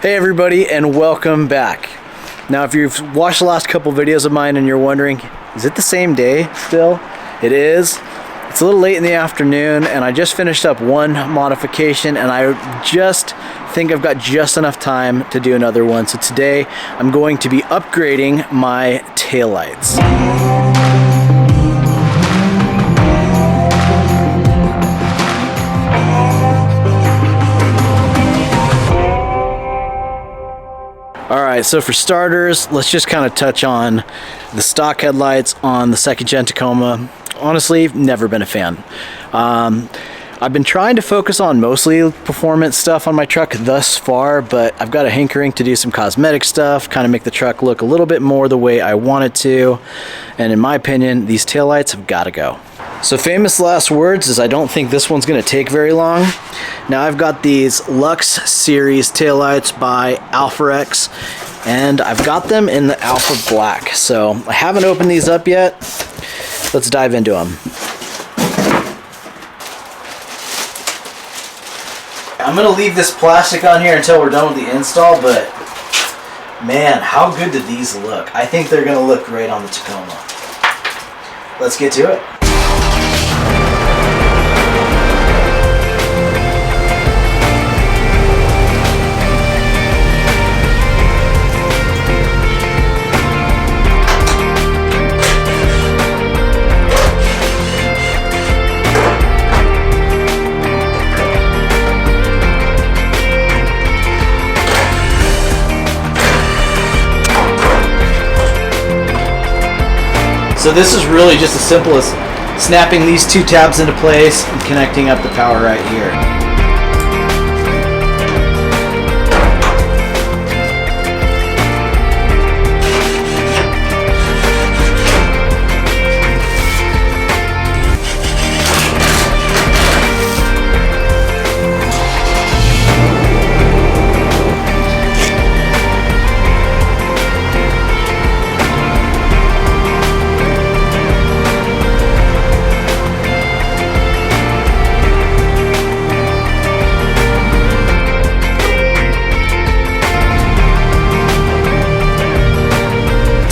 Hey everybody, and welcome back. Now if you've watched the last couple videos of mine and you're wondering, is it the same day still? It is. It's a little late in the afternoon and I just finished up one modification and I just think I've got just enough time to do another one. So today I'm going to be upgrading my taillights. Alright, so for starters, let's just kind of touch on the stock headlights on the 2nd gen Tacoma. Honestly, never been a fan. I've been trying to focus on mostly performance stuff on my truck thus far, but I've got a hankering to do some cosmetic stuff, kind of make the truck look a little bit more the way I want it to. And in my opinion, these taillights have got to go. So famous last words is I don't think this one's going to take very long. Now I've got these Luxx series taillights by X, and I've got them in the Alpha Black. So I haven't opened these up yet. Let's dive into them. I'm going to leave this plastic on here until we're done with the install, but man, how good do these look? I think they're going to look great on the Tacoma. Let's get to it. So this is really just as simple as snapping these two tabs into place and connecting up the power right here.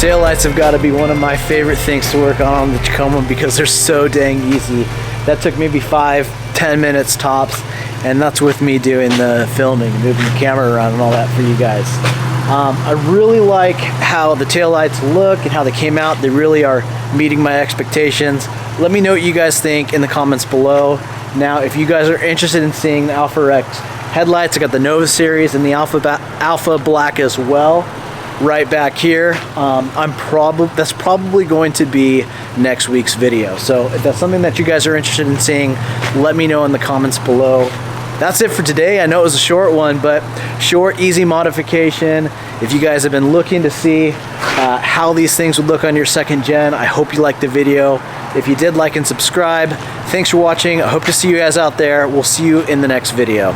Taillights have got to be one of my favorite things to work on the Tacoma because they're so dang easy. That took maybe 5-10 minutes tops, and that's with me doing the filming, moving the camera around and all that for you guys. I really like how the taillights look and how they came out. They really are meeting my expectations. Let me know what you guys think in the comments below. Now, if you guys are interested in seeing the X headlights, I got the Nova series and the Alpha Black as well. Right back here. That's probably going to be next week's video. So if that's something that you guys are interested in seeing, let me know in the comments below. That's it for today. I know it was a short one, but short, easy modification. If you guys have been looking to see how these things would look on your 2nd gen, I hope you liked the video. If you did, like and subscribe. Thanks for watching. I hope to see you guys out there. We'll see you in the next video.